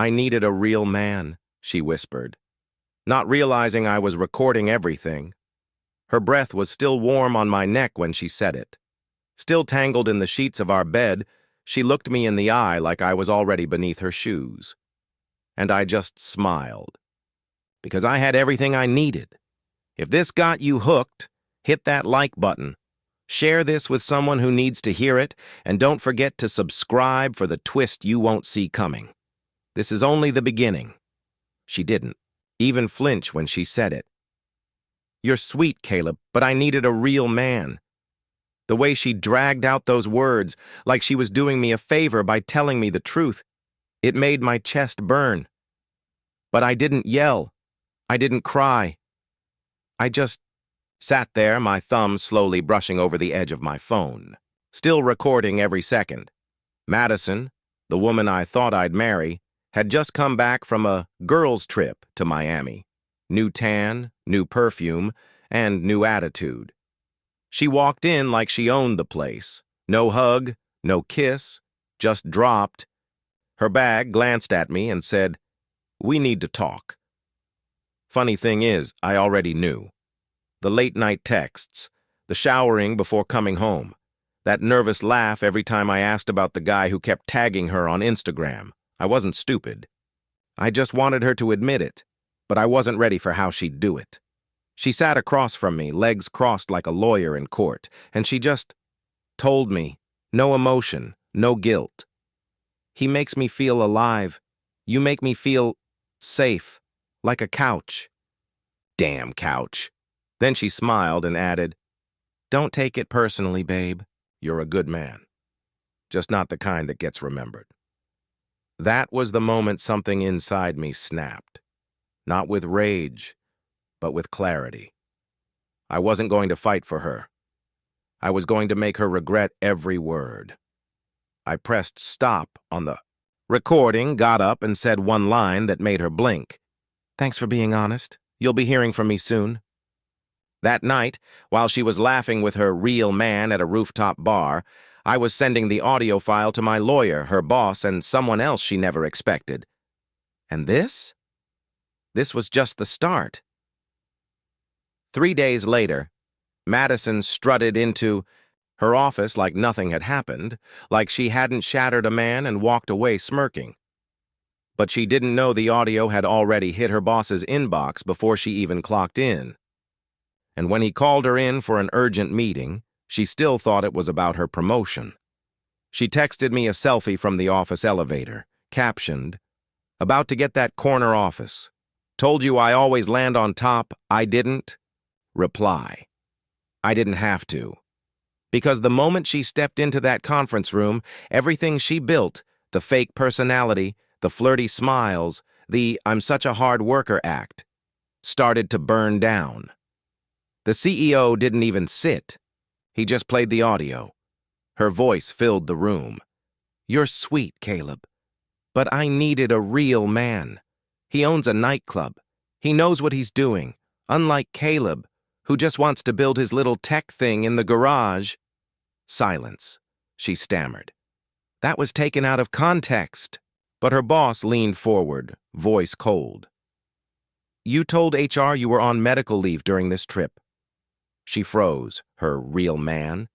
I needed a real man, she whispered, not realizing I was recording everything. Her breath was still warm on my neck when she said it. Still tangled in the sheets of our bed, she looked me in the eye like I was already beneath her shoes. And I just smiled. Because I had everything I needed. If this got you hooked, hit that like button. Share this with someone who needs to hear it, and don't forget to subscribe for the twist you won't see coming. This is only the beginning. She didn't even flinch when she said it. You're sweet, Caleb, but I needed a real man. The way she dragged out those words, like she was doing me a favor by telling me the truth, it made my chest burn. But I didn't yell. I didn't cry. I just sat there, my thumb slowly brushing over the edge of my phone, still recording every second. Madison, the woman I thought I'd marry, had just come back from a girls' trip to Miami. New tan, new perfume, and new attitude. She walked in like she owned the place. No hug, no kiss, just dropped. Her bag glanced at me and said, "We need to talk." Funny thing is, I already knew. The late-night texts, the showering before coming home, that nervous laugh every time I asked about the guy who kept tagging her on Instagram. I wasn't stupid. I just wanted her to admit it, but I wasn't ready for how she'd do it. She sat across from me, legs crossed like a lawyer in court, and she just told me, no emotion, no guilt. He makes me feel alive. You make me feel safe, like a couch. Damn couch. Then she smiled and added, "Don't take it personally, babe. You're a good man. Just not the kind that gets remembered." That was the moment something inside me snapped. Not with rage, but with clarity. I wasn't going to fight for her. I was going to make her regret every word. I pressed stop on the recording, got up, and said one line that made her blink. "Thanks for being honest. You'll be hearing from me soon." That night, while she was laughing with her real man at a rooftop bar, I was sending the audio file to my lawyer, her boss, and someone else she never expected. And this? This was just the start. 3 days later, Madison strutted into her office like nothing had happened, like she hadn't shattered a man and walked away smirking. But she didn't know the audio had already hit her boss's inbox before she even clocked in. And when he called her in for an urgent meeting, she still thought it was about her promotion. She texted me a selfie from the office elevator, captioned, "About to get that corner office. Told you I always land on top, I didn't?" Reply. I didn't have to. Because the moment she stepped into that conference room, everything she built, the fake personality, the flirty smiles, the "I'm such a hard worker" act, started to burn down. The CEO didn't even sit. He just played the audio. Her voice filled the room. "You're sweet, Caleb. But I needed a real man. He owns a nightclub. He knows what he's doing. Unlike Caleb, who just wants to build his little tech thing in the garage." Silence. She stammered. That was taken out of context. But her boss leaned forward, voice cold. "You told HR you were on medical leave during this trip." She froze, her real man.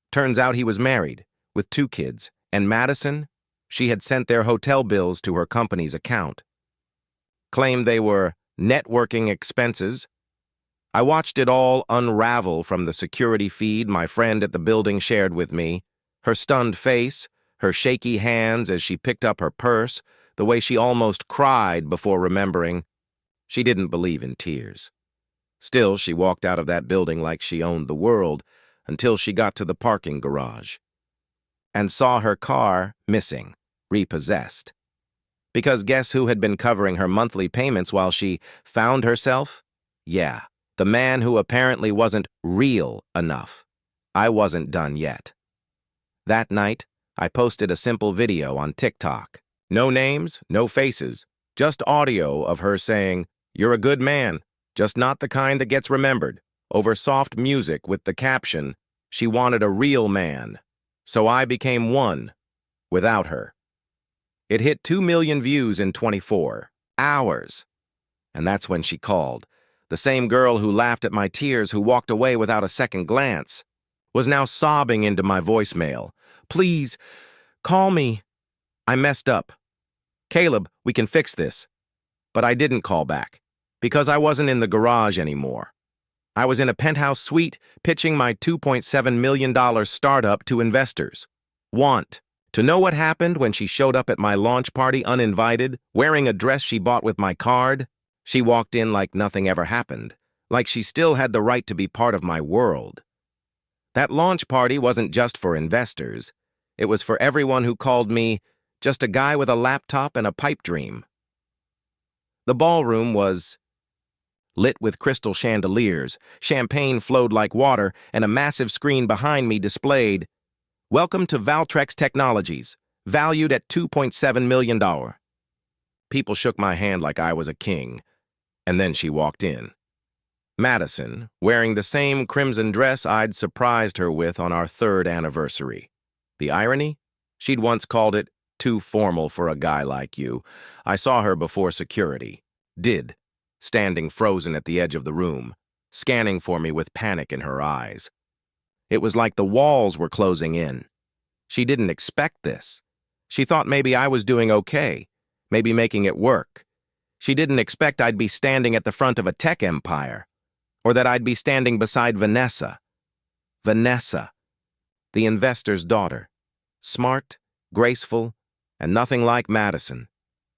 Turns out he was married, with 2 kids, and Madison, she had sent their hotel bills to her company's account. Claimed they were networking expenses. I watched it all unravel from the security feed my friend at the building shared with me, her stunned face, her shaky hands as she picked up her purse, the way she almost cried before remembering. She didn't believe in tears. Still, she walked out of that building like she owned the world until she got to the parking garage and saw her car missing, repossessed. Because guess who had been covering her monthly payments while she found herself? Yeah, the man who apparently wasn't real enough. I wasn't done yet. That night, I posted a simple video on TikTok. No names, no faces, just audio of her saying, "You're a good man, just not the kind that gets remembered," over soft music with the caption, "She wanted a real man, so I became one without her." It hit 2 million views in 24 hours. And that's when she called. The same girl who laughed at my tears, who walked away without a second glance, was now sobbing into my voicemail. Please, call me. I messed up. Caleb, we can fix this. But I didn't call back, because I wasn't in the garage anymore. I was in a penthouse suite pitching my $2.7 million startup to investors. To know what happened when she showed up at my launch party uninvited, wearing a dress she bought with my card? She walked in like nothing ever happened, like she still had the right to be part of my world. That launch party wasn't just for investors. It was for everyone who called me just a guy with a laptop and a pipe dream. The ballroom was lit with crystal chandeliers, champagne flowed like water, and a massive screen behind me displayed, "Welcome to Valtrex Technologies, valued at $2.7 million. People shook my hand like I was a king, and then she walked in. Madison, wearing the same crimson dress I'd surprised her with on our 3rd anniversary. The irony? She'd once called it too formal for a guy like you. I saw her before security. Standing frozen at the edge of the room, scanning for me with panic in her eyes. It was like the walls were closing in. She didn't expect this. She thought maybe I was doing okay, maybe making it work. She didn't expect I'd be standing at the front of a tech empire, or that I'd be standing beside Vanessa. Vanessa, the investor's daughter. Smart, graceful, and nothing like Madison.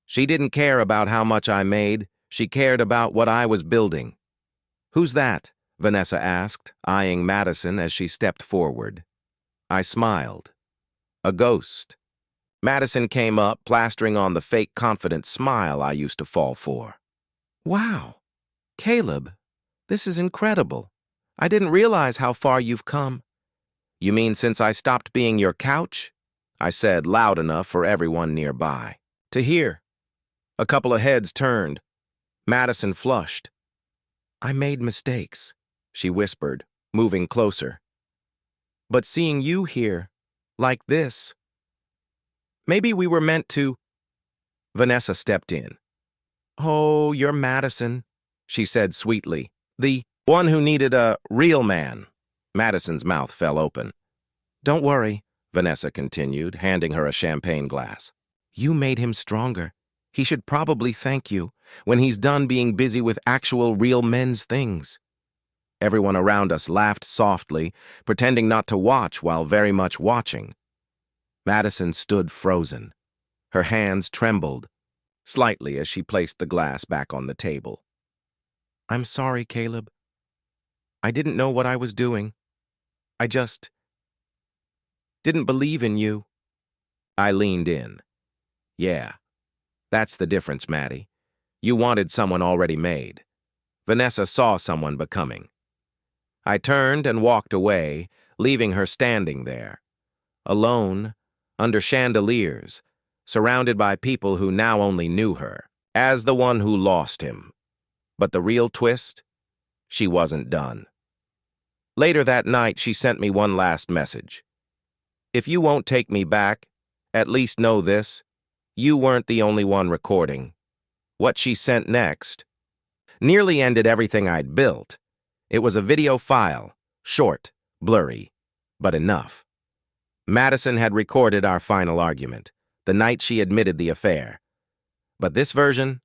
She didn't care about how much I made. She cared about what I was building. "Who's that?" Vanessa asked, eyeing Madison as she stepped forward. I smiled. "A ghost." Madison came up, plastering on the fake confident smile I used to fall for. "Wow, Caleb, this is incredible. I didn't realize how far you've come." "You mean since I stopped being your couch?" I said, loud enough for everyone nearby to hear. A couple of heads turned. Madison flushed. "I made mistakes," she whispered, moving closer. "But seeing you here, like this, maybe we were meant to—" Vanessa stepped in. "Oh, you're Madison," she said sweetly. "The one who needed a real man." Madison's mouth fell open. "Don't worry," Vanessa continued, handing her a champagne glass. "You made him stronger. He should probably thank you when he's done being busy with actual real men's things." Everyone around us laughed softly, pretending not to watch while very much watching. Madison stood frozen. Her hands trembled slightly as she placed the glass back on the table. "I'm sorry, Caleb. I didn't know what I was doing. I just didn't believe in you." I leaned in. "Yeah, that's the difference, Maddie. You wanted someone already made. Vanessa saw someone becoming." I turned and walked away, leaving her standing there, alone, under chandeliers, surrounded by people who now only knew her as the one who lost him. But the real twist? She wasn't done. Later that night, she sent me one last message. "If you won't take me back, at least know this: you weren't the only one recording." What she sent next nearly ended everything I'd built. It was a video file, short, blurry, but enough. Madison had recorded our final argument, the night she admitted the affair. But this version?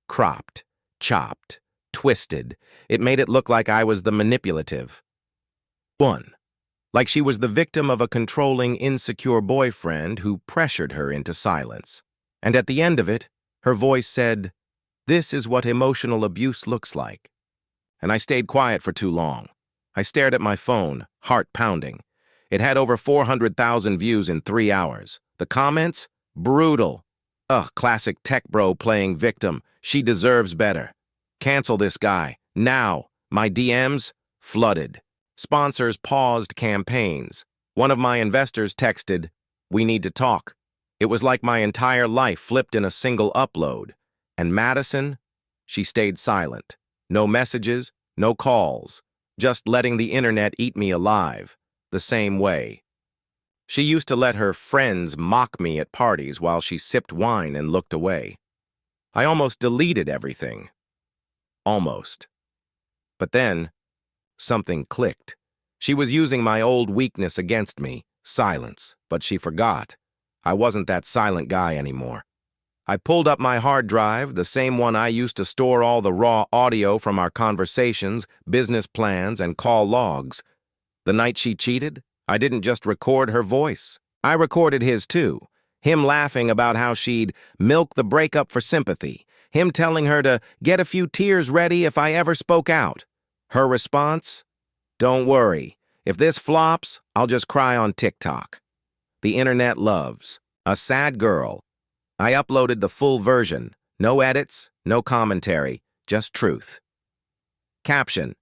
Cropped, chopped, twisted. It made it look like I was the manipulative one. Like she was the victim of a controlling, insecure boyfriend who pressured her into silence. And at the end of it, her voice said, "This is what emotional abuse looks like." And I stayed quiet for too long. I stared at my phone, heart pounding. It had over 400,000 views in 3 hours. The comments? Brutal. Ugh, classic tech bro playing victim. She deserves better. Cancel this guy. Now. My DMs? Flooded. Sponsors paused campaigns. One of my investors texted, "We need to talk." It was like my entire life flipped in a single upload. And Madison? She stayed silent. No messages, no calls. Just letting the internet eat me alive. The same way. She used to let her friends mock me at parties while she sipped wine and looked away. I almost deleted everything. Almost. But then, something clicked. She was using my old weakness against me, silence, but she forgot. I wasn't that silent guy anymore. I pulled up my hard drive, the same one I used to store all the raw audio from our conversations, business plans, and call logs. The night she cheated, I didn't just record her voice. I recorded his too. Him laughing about how she'd milk the breakup for sympathy. Him telling her to get a few tears ready if I ever spoke out. Her response? Don't worry. If this flops, I'll just cry on TikTok. The internet loves a sad girl. I uploaded the full version. No edits, no commentary, just truth. Caption.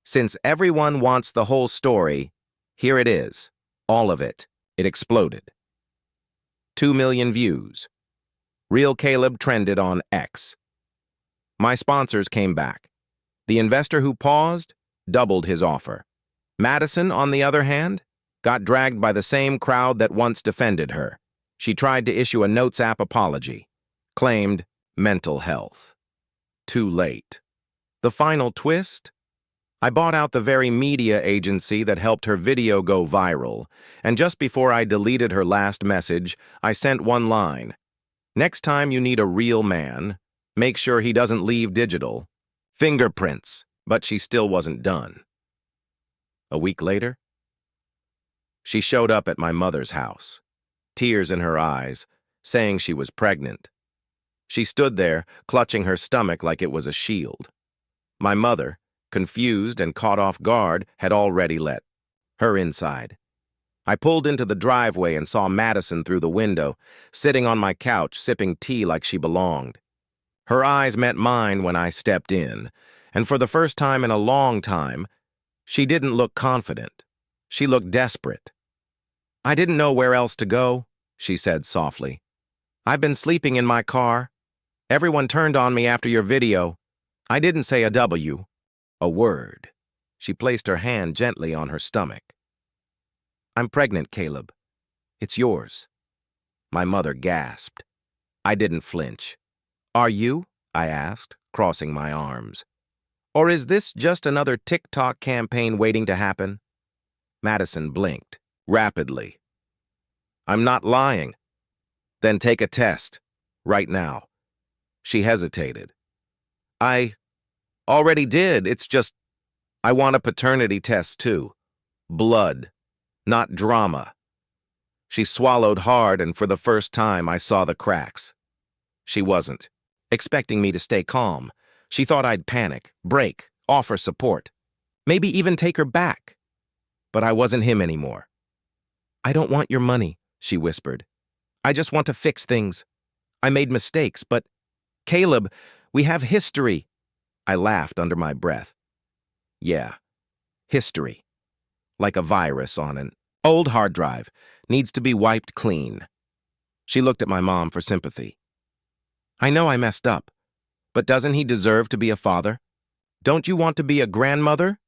Since everyone wants the whole story, here it is. All of it. It exploded. 2 million views. Real Caleb trended on X. My sponsors came back. The investor who paused doubled his offer. Madison, on the other hand, got dragged by the same crowd that once defended her. She tried to issue a Notes app apology, claimed mental health. Too late. The final twist? I bought out the very media agency that helped her video go viral, and just before I deleted her last message, I sent one line. Next time you need a real man, make sure he doesn't leave digital. Fingerprints, but she still wasn't done. A week later, she showed up at my mother's house, tears in her eyes, saying she was pregnant. She stood there, clutching her stomach like it was a shield. My mother, confused and caught off guard, had already let her inside. I pulled into the driveway and saw Madison through the window, sitting on my couch, sipping tea like she belonged. Her eyes met mine when I stepped in, and for the first time in a long time, she didn't look confident. She looked desperate. I didn't know where else to go, she said softly. I've been sleeping in my car. Everyone turned on me after your video. I didn't say a W, a word. She placed her hand gently on her stomach. I'm pregnant, Caleb. It's yours. My mother gasped. I didn't flinch. Are you? I asked, crossing my arms. Or is this just another TikTok campaign waiting to happen? Madison blinked, rapidly. I'm not lying. Then take a test, right now. She hesitated. I already did. It's just, I want a paternity test too. Blood, not drama. She swallowed hard, and for the first time I saw the cracks. She wasn't expecting me to stay calm. She thought I'd panic, break, offer support, maybe even take her back. But I wasn't him anymore. I don't want your money, she whispered. I just want to fix things. I made mistakes, but Caleb, we have history. I laughed under my breath. Yeah, history. Like a virus on an old hard drive, needs to be wiped clean. She looked at my mom for sympathy. I know I messed up. But doesn't he deserve to be a father? Don't you want to be a grandmother?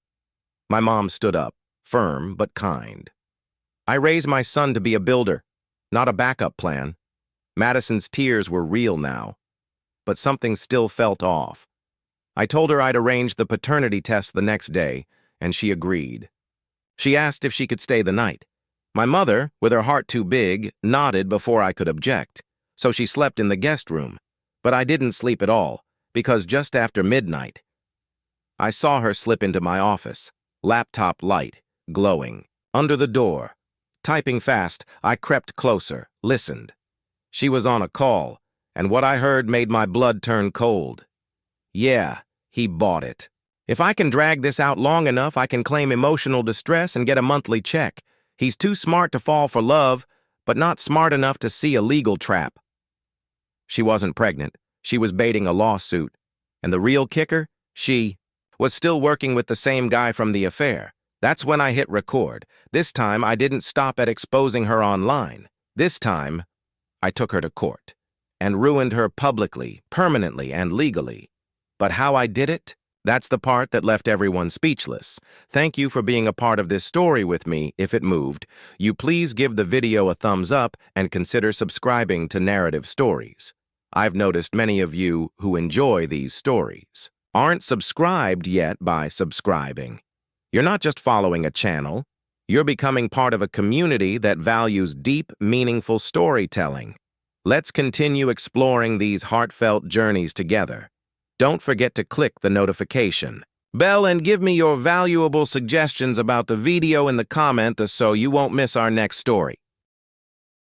My mom stood up, firm but kind. I raised my son to be a builder, not a backup plan. Madison's tears were real now, but something still felt off. I told her I'd arrange the paternity test the next day, and she agreed. She asked if she could stay the night. My mother, with her heart too big, nodded before I could object, so she slept in the guest room. But I didn't sleep at all, because just after midnight, I saw her slip into my office, laptop light, glowing. Under the door, typing fast, I crept closer, listened. She was on a call, and what I heard made my blood turn cold. Yeah, he bought it. If I can drag this out long enough, I can claim emotional distress and get a monthly check. He's too smart to fall for love, but not smart enough to see a legal trap. She wasn't pregnant. She was baiting a lawsuit. And the real kicker? She was still working with the same guy from the affair. That's when I hit record. This time, I didn't stop at exposing her online. This time, I took her to court and ruined her publicly, permanently, and legally. But how I did it? That's the part that left everyone speechless. Thank you for being a part of this story with me. If it moved you, please give the video a thumbs up and consider subscribing to Narrative Stories. I've noticed many of you who enjoy these stories aren't subscribed yet by subscribing. You're not just following a channel, you're becoming part of a community that values deep, meaningful storytelling. Let's continue exploring these heartfelt journeys together. Don't forget to click the notification bell and give me your valuable suggestions about the video in the comment so you won't miss our next story.